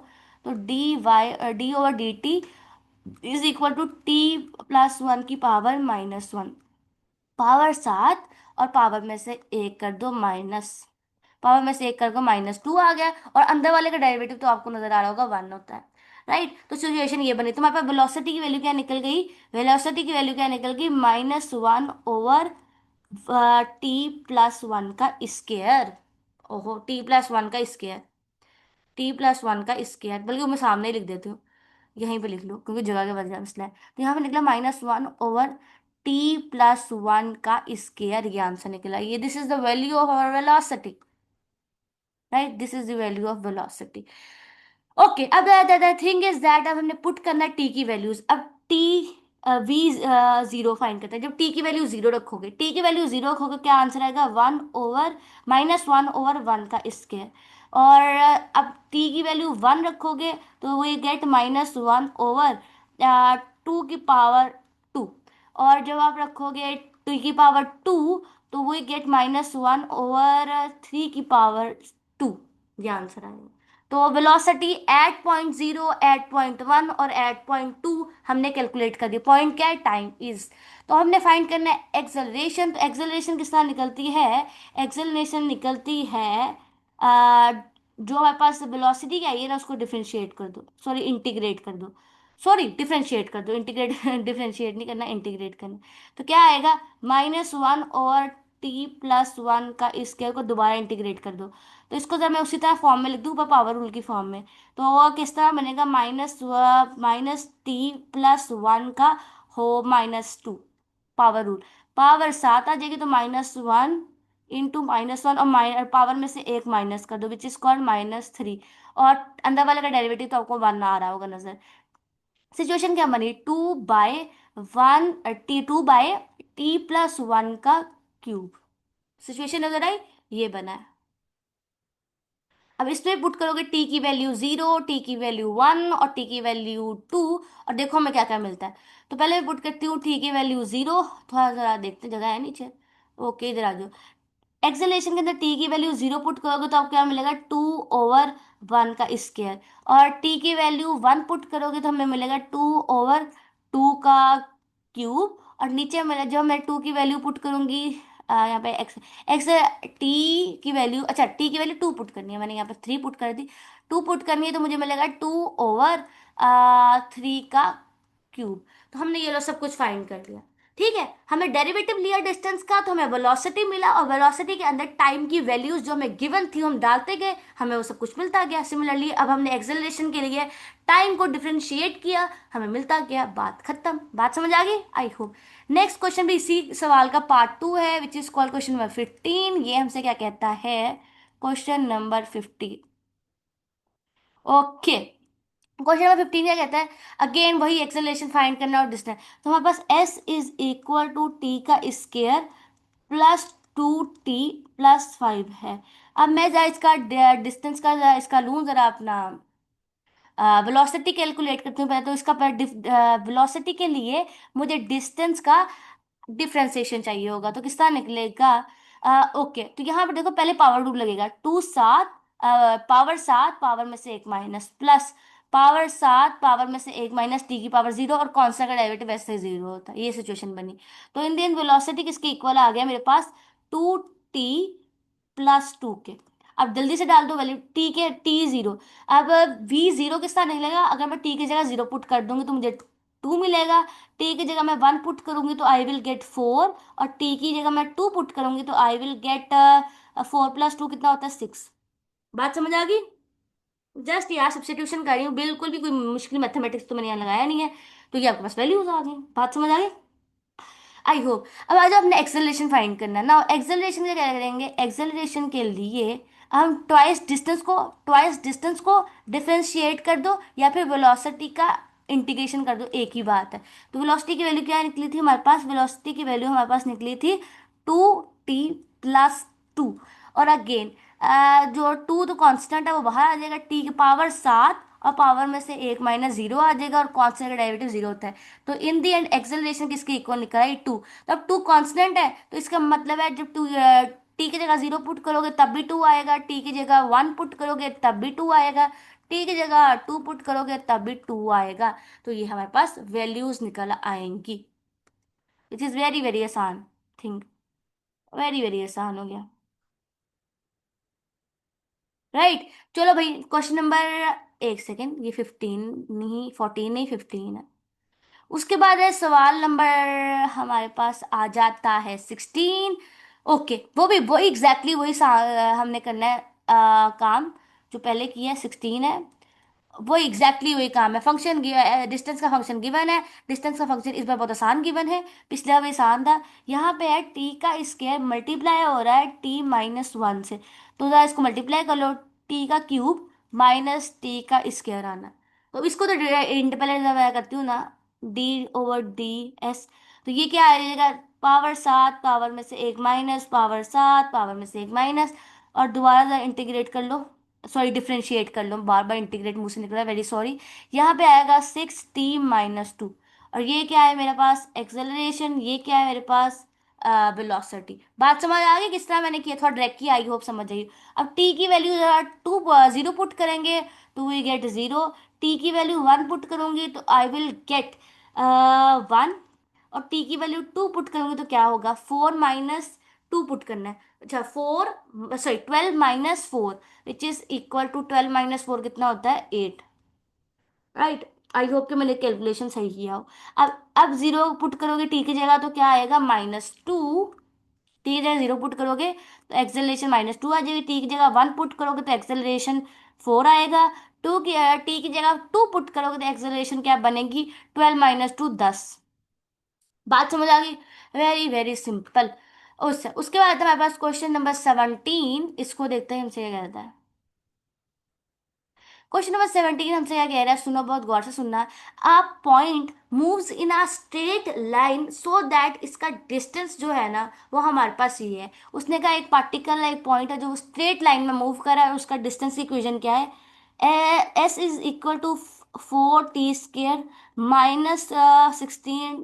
तो d over d t is equal to t+1 की पावर -1। पावर 7, और पावर में से एक कर दो माइनस, पावर में से एक कर दो -2 आ गया। और अंदर वाले का डेरिवेटिव तो आपको नजर आ रहा होगा, 1 होता है, राइट? तो सिचुएशन ये बनी, तुम्हारे पास वेलोसिटी की वैल्यू क्या निकल गई? वेलोसिटी की वैल्यू क्या निकल गई? -1/t+1 का स्केयर। ओहो, t+1 का स्केयर, t+1 का स्केयर, बल्कि मैं सामने ही लिख देती हूँ, यहीं पे लिख लो क्योंकि जगह के वजह मसला है। तो यहाँ पे निकला -1/t+1 का स्केयर, ये आंसर निकला। ये this is the value of our velocity, right? This is the value of velocity. Okay, अब द थिंग इज दैट अब हमने पुट करना है टी की वैल्यूज। अब टी वी जीरो फाइंड करते हैं। जब टी की वैल्यू जीरो रखोगे, टी की वैल्यू जीरो रखोगे, क्या आंसर आएगा? -1/1 का स्केयर। और अब टी की वैल्यू 1 रखोगे, तो वी गेट -1/2 की पावर 2। और जब आप रखोगे टू की पावर 2, तो वी गेट -1/3 की पावर 2। ये आंसर आएगा। तो velocity at point zero, at point one और एट पॉइंट टू हमने कैलकुलेट कर दिया। पॉइंट क्या है? Time is. तो हमने फाइंड करना है एक्सेलरेशन। तो एक्सेलरेशन किस तरह निकलती है? एक्सेलरेशन निकलती है जो हमारे पास वेलोसिटी क्या है ना, उसको डिफरेंशिएट कर दो, सॉरी इंटीग्रेट कर दो, सॉरी डिफरेंशिएट कर दो, इंटीग्रेट डिफरेंशिएट नहीं करना, इंटीग्रेट करना। तो क्या आएगा? -1/t+1 का स्क्वायर को दोबारा इंटीग्रेट कर दो। तो इसको जब मैं उसी तरह फॉर्म में लिख दूँ, पर पावर रूल की फॉर्म में, तो वो किस तरह बनेगा? -t+1 का -2, पावर रूल। पावर 7 आ जाएगी, तो -1 × -1, और पावर में से एक माइनस कर दो, विच इज कॉल्ड -3। और अंदर वाले का डेरिवेटिव तो आपको 1 आ रहा होगा नजर। सिचुएशन क्या बनी? 2/t+1 का क्यूब। सिचुएशन नजर आई? ये बना है। अब इसमें पुट करोगे टी की वैल्यू 0, टी की वैल्यू 1 और टी की वैल्यू 2, और देखो हमें क्या क्या मिलता है। तो पहले मैं पुट करती हूँ टी की वैल्यू 0, थोड़ा सा देखते हैं, जगह है नीचे। ओके, इधर आ जाओ। एक्सेलेरेशन के अंदर टी की वैल्यू 0 पुट करोगे तो आपको क्या मिलेगा? 2/1 का स्केयर। और टी की वैल्यू 1 पुट करोगे तो हमें मिलेगा 2/2 का क्यूब। और नीचे मेरा जब मैं 2 की वैल्यू पुट करूंगी, यहाँ पे एक्स एक्स टी की वैल्यू, अच्छा टी की वैल्यू 2 पुट करनी है, मैंने यहाँ पे 3 पुट कर दी। 2 पुट करनी है तो मुझे मिलेगा 2/3 का क्यूब। तो हमने ये लो सब कुछ फाइंड कर लिया। ठीक है, हमें डेरिवेटिव लिया डिस्टेंस का, तो हमें वेलोसिटी मिला, और वेलोसिटी के अंदर टाइम की वैल्यूज जो हमें गिवन थी हम डालते गए, हमें वो सब कुछ मिलता गया। सिमिलरली अब हमने एक्सेलरेशन के लिए टाइम को डिफरेंशिएट किया, हमें मिलता गया। बात खत्म। बात समझ आ गई? I hope. नेक्स्ट क्वेश्चन भी इसी सवाल का पार्ट 2 है, which is called question number 15। ये हमसे क्या कहता है? Question number 15। Okay, question number 15 क्या कहता है? अगेन वही एक्सेलरेशन फाइंड करना और डिस्टेंस। तो हमारे पास S is equal to T का स्केयर प्लस 2t प्लस 5 है। अब मैं जरा इसका डिस्टेंस का जरा इसका लूँ जरा अपना वेलोसिटी कैलकुलेट करती हूँ पहले। तो इसका वेलोसिटी के लिए मुझे डिस्टेंस का डिफरेंशिएशन चाहिए होगा, तो किसका निकलेगा? ओके, तो यहाँ पर देखो पहले पावर रूल लगेगा। 2 7, पावर 7 पावर में से 1 माइनस, प्लस पावर 7 पावर में से 1 माइनस टी की पावर 0, और कांस्टेंट का डेरिवेटिव वैसे ही 0 होता है। ये सिचुएशन बनी। तो इन दी एंड वेलोसिटी किसके इक्वल आ गया मेरे पास? 2t+2 के। अब जल्दी से डाल दो वैल्यू टी के, t 0। अब v 0 किस तरह निकलेगा? अगर मैं टी की जगह 0 पुट कर दूंगी तो मुझे 2 मिलेगा। टी की जगह मैं 1 पुट करूंगी तो आई विल गेट 4, और टी की जगह मैं 2 पुट करूंगी तो आई विल गेट 4+2 कितना होता है? 6। बात समझ आ गई? जस्ट यार सब्स्टिट्यूशन कर रही हूँ, बिल्कुल भी कोई मुश्किल मैथमेटिक्स तो मैंने यहाँ लगाया नहीं है। तो ये आपके पास वैल्यूज आ गई। बात समझ आ गई? I hope. अब आज अपने एक्सेलरेशन फाइंड करना है ना। एक्सेलरेशन क्या करेंगे? एक्सेलरेशन के लिए हम ट्वाइस डिस्टेंस को डिफरेंशिएट कर दो, या फिर वेलोसिटी का इंटीग्रेशन कर दो, एक ही बात है। तो वेलोसिटी की वैल्यू क्या निकली थी हमारे पास? वेलोसिटी की वैल्यू हमारे पास निकली थी 2t+2। और अगेन जो 2 तो कांस्टेंट है वो बाहर आ जाएगा, टी की पावर 7 और पावर में से 1 माइनस 0 आ जाएगा, और कांस्टेंट का डेरिवेटिव 0 होता है। तो इन दी एंड एक्सेलरेशन किसके इक्वल निकल रहा है? 2। तो अब 2 कांस्टेंट है, तो इसका मतलब है जब टू टी की जगह 0 पुट करोगे तब भी 2 आएगा, टी की जगह 1 पुट करोगे तब भी 2 आएगा, टी की जगह 2 पुट करोगे तब भी 2 आएगा। तो ये हमारे पास वैल्यूज निकल आएंगी। इट इज वेरी वेरी आसान थिंग। वेरी वेरी आसान हो गया। राइट। चलो भाई क्वेश्चन नंबर, एक सेकेंड, ये 15 नहीं, 14 नहीं, 15 है। उसके बाद है सवाल नंबर हमारे पास आ जाता है 16। ओके, वो भी वही एग्जैक्टली वही हमने करना है काम जो पहले किया है। 16 है, वो एग्जैक्टली वही काम है। फंक्शन डिस्टेंस का फंक्शन गिवन है। डिस्टेंस का फंक्शन इस बार बहुत आसान गिवन है, पिछला भी आसान था। यहाँ पे है टी का स्क्वायर मल्टीप्लाई हो रहा है t-1 से। तो जरा इसको मल्टीप्लाई कर लो, टी का क्यूब माइनस टी का स्क्वायर आना। तो इसको तो इंडिपेंडेंट मैं करती हूँ ना, d/ds। तो ये क्या आ जाएगा? पावर 7 पावर में से 1 माइनस, पावर 7 पावर में से 1 माइनस, और दोबारा जरा इंटीग्रेट कर लो, सॉरी डिफ्रेंशिएट कर लो, बार बार इंटीग्रेट मुंह से निकला, वेरी सॉरी। यहाँ पे आएगा 6t-2। और ये क्या है मेरे पास? एक्सेलरेशन। ये क्या है मेरे पास? वेलोसिटी। बात समझ आ गई किस तरह मैंने किया? थोड़ा ड्रैग की, आई होप समझ आई। अब टी की वैल्यू जरा 0 पुट करेंगे तो वी गेट 0। टी की वैल्यू 1 पुट करूंगी तो आई विल गेट 1। और टी की वैल्यू 2 पुट करूंगी तो क्या होगा? 4-2 पुट करना है। अच्छा, 12-4 विच इज इक्वल टू 12-4 कितना होता है? 8। राइट। आई होप कि मैंने कैलकुलेशन सही किया हो। अब 0 पुट करोगे टी की जगह तो क्या आएगा? -2। टी की जगह 0 पुट करोगे तो एक्सेलरेशन -2 आ जाएगी। टी की जगह 1 पुट करोगे तो एक्सेलरेशन 4 आएगा। टी की जगह 2 पुट करोगे तो एक्सेलरेशन क्या बनेगी? 12-2 10। बात समझ आ गई? Very very simple. उसके बाद हमारे पास क्वेश्चन नंबर 17। इसको देखते हैं हमसे क्या कहता है। क्वेश्चन नंबर 17 हमसे क्या कह रहा है? सुनो, बहुत गौर से सुनना। A point moves in a straight line so that इसका डिस्टेंस जो है ना वो हमारे पास ये है। उसने कहा एक पार्टिकल एक पॉइंट है जो स्ट्रेट लाइन में मूव कर रहा है, उसका डिस्टेंस की इक्वेशन क्या है? S is equal to 4t² -16t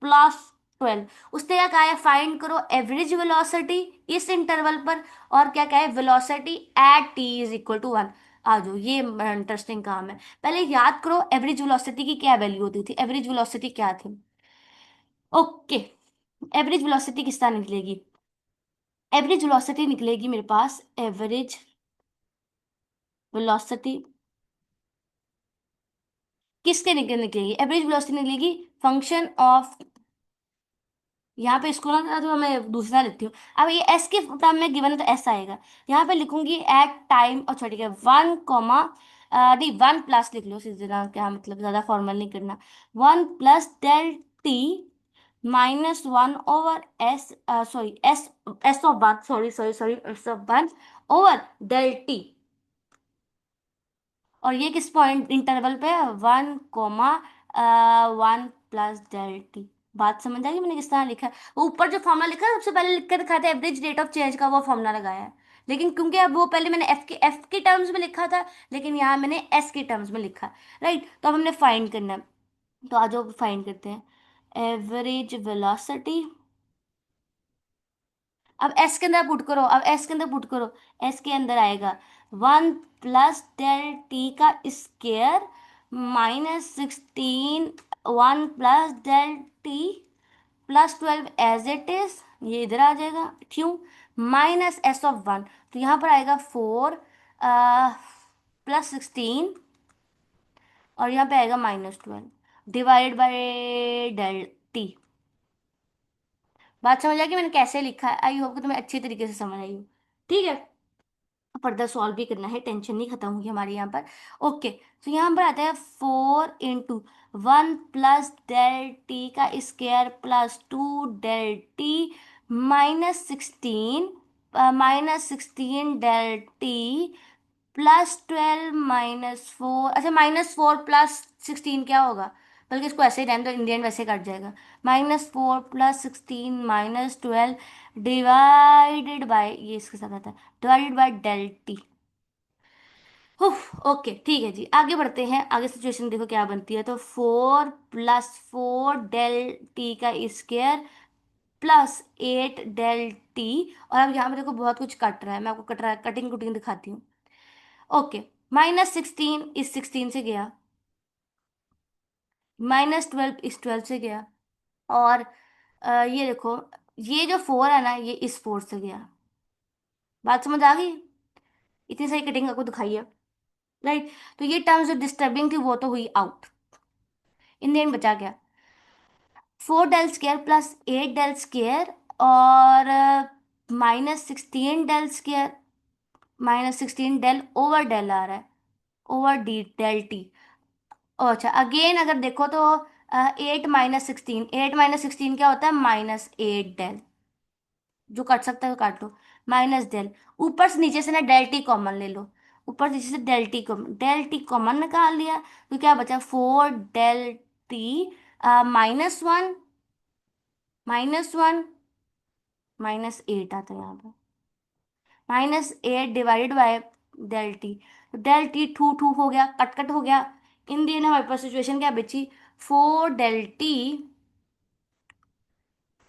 +12। उसने क्या कहा है? फाइंड करो एवरेज वेलोसिटी इस इंटरवल पर, और क्या कहा है? Velocity at t is equal to 1। आ जाओ, ये इंटरेस्टिंग काम है। पहले याद करो एवरेज वेलोसिटी की क्या वैल्यू होती थी। एवरेज वेलोसिटी क्या थी? ओके, एवरेज वेलोसिटी किस तरह निकलेगी? एवरेज वेलोसिटी निकलेगी मेरे पास, एवरेज वेलोसिटी किसके निकलेगी? एवरेज वेलोसिटी निकलेगी फंक्शन ऑफ, यहाँ पे इसको ना तो मैं दूसरा लिखती हूँ। अब ये एस के टर्म में गिवन है तो एस आएगा। यहाँ पे लिखूंगी एट टाइम, और छोड़ के 1 नहीं 1+ लिख लो सीधे ना, क्या मतलब ज्यादा फॉर्मल नहीं करना। 1+del t -1/s, sorry S, S/1, sorry sorry sorry, S/1/del t। और ये किस पॉइंट इंटरवल पे है, 1, 1 + Δt। बात समझ आई मैंने किस तरह लिखा है? वो ऊपर जो फॉर्मूला लिखा है सबसे पहले लिख कर दिखाया था एवरेज रेट ऑफ चेंज का, वो फॉर्मूला लगाया है। लेकिन क्योंकि अब वो पहले मैंने एफ के टर्म्स में लिखा था, लेकिन यहाँ मैंने एस के टर्म्स में लिखा। राइट, तो अब हमने फाइंड करना है। तो आज फाइंड करते हैं एवरेज वेलोसिटी। अब एस के अंदर पुट करो, अब एस के अंदर पुट करो। एस के अंदर आएगा 1 + Δt का square -16, 1 + Δt +12 as it is, ये इधर आ जाएगा। क्यों? -s(1), तो यहाँ पर आएगा 4 +16, और यहाँ पे आएगा -12 डिवाइड बाय डेल टी। बात समझ आ गई मैंने कैसे लिखा है? आई होप कि तुम्हें अच्छी तरीके से समझ आई हो। ठीक है, फर्दर सॉल्व भी करना है, टेंशन नहीं खत्म होगी हमारी यहाँ पर। ओके, तो यहाँ पर आता है 4 × 1 + Δt का स्क्वायर +2 Δt -16 +12 -4। अच्छा, -4 + 16 क्या होगा? बल्कि इसको ऐसे ही रहने दो, इंडियन वैसे कट जाएगा। -4 + 16 -12 डिवाइडेड बाय, ये इसके साथ आता है, divided by del t. Okay ठीक है जी, आगे बढ़ते हैं। आगे सिचुएशन देखो क्या बनती है। तो 4 + 4 डेल टी का स्क्वायर +8 डेल टी। और अब यहाँ पे देखो बहुत कुछ कट रहा है, मैं आपको कट रहा है कटिंग कुटिंग दिखाती हूँ। ओके, -16 इस 16 से गया, -12 इस 12 से गया, और ये देखो, ये जो 4 है ना, ये इस 4 से गया। बात समझ आ गई? इतनी सारी कटिंग आपको दिखाई है। राइट, तो ये टर्म्स जो डिस्टर्बिंग थी वो तो हुई आउट। इन द एंड बचा क्या? 4 डेल स्क्वायर +8 डेल स्क्वायर, और -16 del square, -16 del over del आ रहा है, ओवर डी डेल टी। अच्छा, अगेन अगर देखो तो 8 - 16 क्या होता है? -8 डेल। जो काट सकता है वो काट लो। -डेल, ऊपर से नीचे से ना डेल टी कॉमन ले लो। ऊपर से नीचे से डेल टी कॉमन निकाल लिया, तो क्या बचा? 4 डेल टी -1, -1, -8 आता है यहाँ पर, -8 डिवाइडेड बाय डेल टी। तो डेल टी टू टू हो गया, कट कट हो गया। इन दी एंड हमारे पास सिचुएशन क्या बची? 4 डेल टी।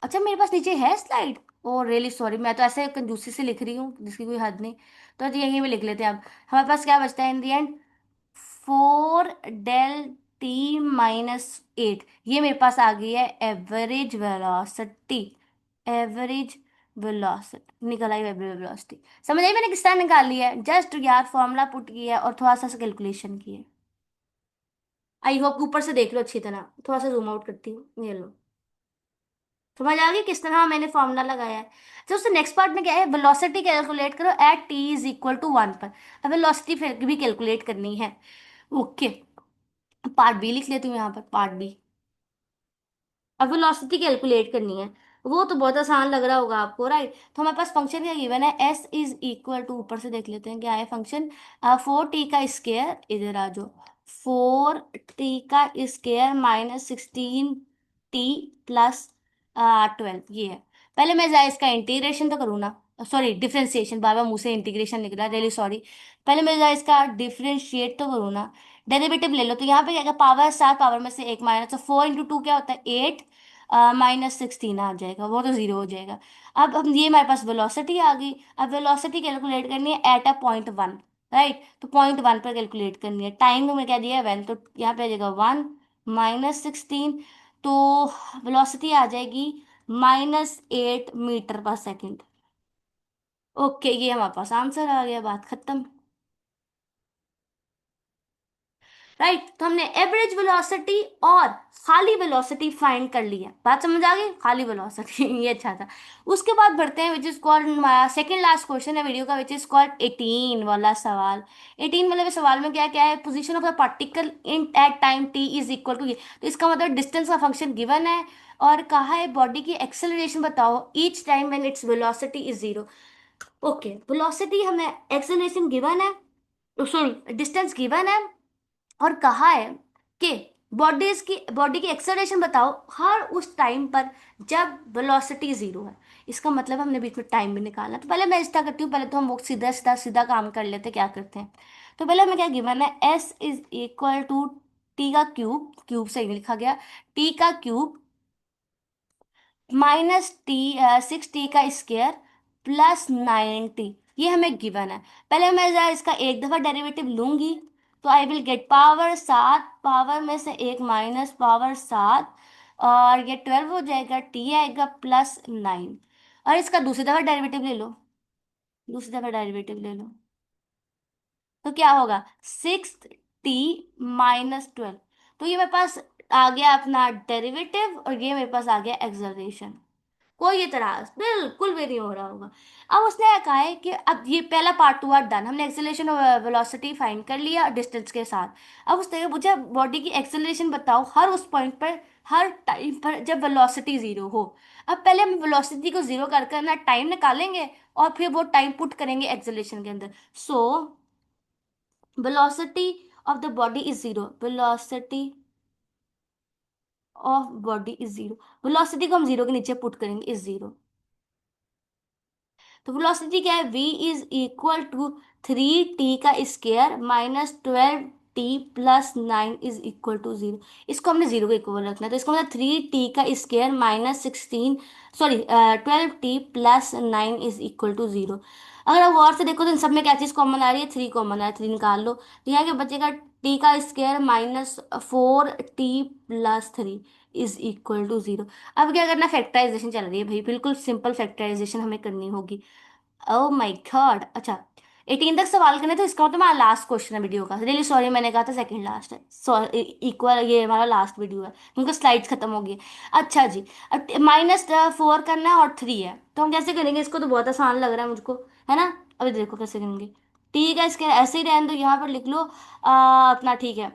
अच्छा, मेरे पास नीचे है स्लाइड। ओ रियली सॉरी, मैं तो ऐसे कंजूसी से लिख रही हूँ जिसकी कोई हद नहीं। तो यहीं में लिख लेते हैं। अब हमारे पास क्या बचता है इन दी एंड? 4 डेल टी -8, ये मेरे पास आ गई है एवरेज वेलोसिटी। एवरेज वेलोसिटी निकल आई, एवरेज वेलोसिटी। समझ आई मैंने किस तरह निकाली है? जस्ट यार फॉर्मूला पुट किया है और थोड़ा सा कैलकुलेशन की है। आई होप ऊपर से देख लो अच्छी तरह, थोड़ा सा जूम आउट करती हूँ, ये लो। समझ आ गई किस तरह मैंने फॉर्मूला लगाया है? तो उससे नेक्स्ट पार्ट में क्या है? वेलोसिटी कैलकुलेट करो एट t = 1 पर। अब वेलोसिटी फिर भी कैलकुलेट करनी है। ओके, पार्ट बी लिख लेती हूँ यहाँ पर, पार्ट बी। अब वेलोसिटी कैलकुलेट करनी है, वो तो बहुत आसान लग रहा होगा आपको। राइट, तो हमारे पास फंक्शन क्या गिवन है? s = ऊपर से देख लेते हैं क्या है फंक्शन। 4t का स्क्वायर, इधर आ जाओ, 4t का स्क्वायर -16t +12, ये है। पहले मैं जरा इसका इंटीग्रेशन तो करूँ ना, सॉरी डिफरेंशिएशन, बार बार मुंह से इंटीग्रेशन निकला, रियली सॉरी। पहले मैं जरा इसका डिफरेंशिएट तो करूँ ना। डेरिवेटिव ले लो, तो यहाँ पे क्या, पावर 7 पावर में से एक माइनस, तो 4 × 2 क्या होता है? 8 -16 आ जाएगा, वो तो जीरो हो जाएगा। अब हम, ये हमारे पास वेलोसिटी आ गई। अब वेलोसिटी कैलकुलेट करनी है एट पॉइंट 1। राइट, तो पॉइंट 1 पर कैलकुलेट करनी है। टाइम में क्या दिया है? 1, तो यहाँ पे आ जाएगा 1 - 16, तो वेलोसिटी आ जाएगी -8 मीटर पर सेकेंड। ओके, ये हमारे पास आंसर आ गया, बात खत्म। राइट, तो हमने एवरेज वेलोसिटी और खाली वेलोसिटी फाइंड कर ली है। बात समझ आ गई? खाली वेलोसिटी ये अच्छा था। उसके बाद बढ़ते हैं, विच इज कॉल्ड, हमारा सेकंड लास्ट क्वेश्चन है वीडियो का, विच इज कॉल्ड 18 वाला सवाल। 18 वाले सवाल में क्या क्या है? Position of the particle in at time t = ये, तो इसका मतलब डिस्टेंस का फंक्शन गिवन है, और कहा है बॉडी की एक्सेलरेशन बताओ each time when its velocity is 0। Okay, velocity हमें एक्सेलरेशन गिवन है, सॉरी, डिस्टेंस गिवन है और कहा है कि बॉडी की एक्सेलरेशन बताओ हर उस टाइम पर जब वेलोसिटी जीरो है। इसका मतलब हमने बीच में टाइम भी निकालना। तो पहले मैं इसका करती हूँ, पहले तो हम वो सीधा सीधा सीधा काम कर लेते, क्या करते हैं। तो पहले हमें क्या गिवन है, s is equal to T का क्यूब, क्यूब से ही लिखा गया, टी का क्यूब माइनस टी 6 टी का स्क्वायर प्लस 9 टी, ये हमें गिवन है। पहले मैं जरा इसका एक दफा डेरिवेटिव लूंगी, तो आई विल गेट पावर 7, पावर में से एक माइनस पावर 7, और ये 12 हो जाएगा, टी आएगा प्लस 9। और इसका दूसरी दफा डेरिवेटिव ले लो, दूसरी दफा डेरिवेटिव ले लो, तो क्या होगा, 6 टी माइनस 12। तो ये मेरे पास आ गया अपना डेरिवेटिव, और ये मेरे पास आ गया एक्सलरेशन। कोई इतराज बिल्कुल भी नहीं हो रहा होगा। अब उसने क्या कहा है कि अब ये पहला पार्ट हुआ डन, हमने एक्सेलरेशन और वेलोसिटी फाइंड कर लिया डिस्टेंस के साथ। अब उसने पूछा बॉडी की एक्सेलरेशन बताओ हर उस पॉइंट पर, हर टाइम पर जब वेलोसिटी जीरो हो। अब पहले हम वेलोसिटी को जीरो कर कर ना टाइम निकालेंगे, और फिर वो टाइम पुट करेंगे एक्सेलरेशन के अंदर। So velocity of the body is zero, velocity of body is zero, velocity को हम जीरो के नीचे पुट करेंगे, इज जीरो। तो वेलोसिटी क्या है, v is equal to 3 T का square minus 12 T plus 9 is equal to zero. इसको हमने जीरो के इक्वल रखना है, तो इसको मतलब 3 टी का square minus 16, sorry 12 T plus 9 is equal to zero. अगर आप गौर से देखो तो इन सब में क्या चीज़ कॉमन आ रही है, 3 कॉमन आ रहा है, 3 निकाल लो, तो यहाँ क्या बचेगा, टी का square minus 4 t plus 3 is equal to zero. अब क्या करना, फैक्टराइजेशन चल रही है भाई, बिल्कुल सिंपल फैक्टराइजेशन हमें करनी होगी। ओह माय गॉड, अच्छा 18 तक सवाल करने, तो इसका मतलब हमारा लास्ट क्वेश्चन है वीडियो का, रियली सॉरी, मैंने कहा था सेकंड लास्ट है, सॉरी इक्वल, ये हमारा लास्ट वीडियो है क्योंकि स्लाइड्स खत्म हो गई। अच्छा जी, -4 करना है और 3 है, तो हम कैसे करेंगे इसको, तो बहुत आसान लग रहा है मुझको, है ना। अभी देखो कैसे करेंगे। ठीक है, इसके ऐसे ही रहने दो, यहाँ पर लिख लो अपना, ठीक है,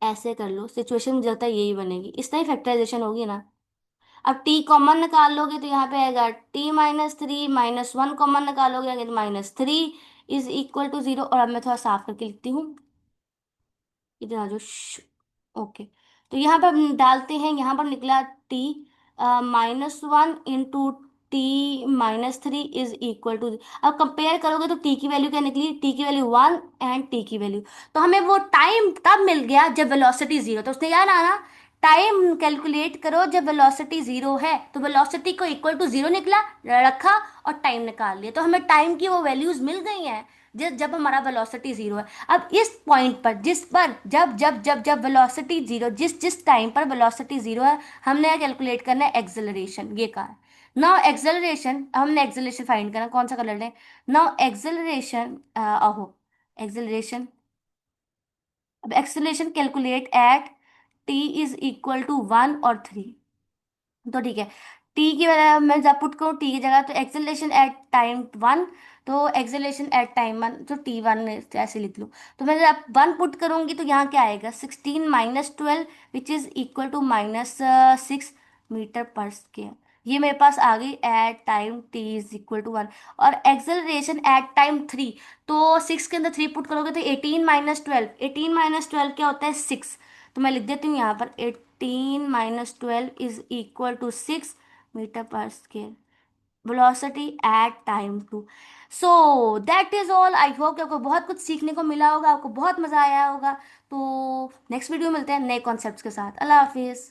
ऐसे कर लो, सिचुएशन मुझे लगता है यही बनेगी, इस तरह फैक्टराइजेशन होगी ना। अब टी कॉमन निकाल लोगे तो यहाँ पे आएगा टी -3, -1 कॉमन निकालोगे आगे तो -3 इज इक्वल टू जीरो। और अब मैं थोड़ा साफ करके लिखती हूँ, इधर आ जाओ, ओके। तो यहाँ पर हम डालते हैं, यहाँ पर निकला t -1 into t -3 is equal to, अब कंपेयर करोगे तो टी की वैल्यू क्या निकली, टी की वैल्यू 1 एंड टी की वैल्यू, तो हमें वो टाइम तब मिल गया जब वेलोसिटी जीरो, तो उसने याद आना, टाइम कैलकुलेट करो जब वेलोसिटी जीरो है, तो वेलोसिटी को इक्वल टू जीरो निकला, रखा और टाइम निकाल लिया, तो हमें टाइम की वो वैल्यूज मिल गई हैं जिस जब हमारा वेलोसिटी जीरो है। अब इस पॉइंट पर, जिस पर जब जब जब जब वेलोसिटी जीरो, जिस जिस टाइम पर वेलोसिटी जीरो है, हमने कैलकुलेट करना है एक्सेलरेशन, ये कहा है। नाउ एक्सेलरेशन, हमने एक्सेलरेशन फाइंड करना, कौन सा कलर लें। नाउ एक्सेलरेशन, आहो, एक्सेलरेशन, अब acceleration calculate at t is equal to 1 और 3, तो ठीक है, टी की वजह मैं जब पुट करूँ टी की जगह, तो एक्सेलरेशन एट टाइम 1, तो एक्सेलरेशन एट टाइम 1, तो T1 ऐसे लिख लो। तो मैं जब 1 पुट करूंगी तो यहाँ क्या आएगा, 16 - 12 which is equal to -6 metre पर स्क्वायर, ये मेरे पास आ गई at time t is equal to 1। और एक्सेलरेशन एट टाइम 3, तो 6 के अंदर 3 पुट करोगे तो 18 - 12, 18 - 12 क्या होता है, 6, तो मैं लिख देती हूँ यहाँ पर 18 - 12 इज इक्वल टू 6 मीटर पर square, velocity at time 2। So that is all, I hope कि आपको बहुत कुछ सीखने को मिला होगा, आपको बहुत मजा आया होगा। तो नेक्स्ट वीडियो मिलते हैं नए कॉन्सेप्ट्स के साथ, अल्लाह हाफिज।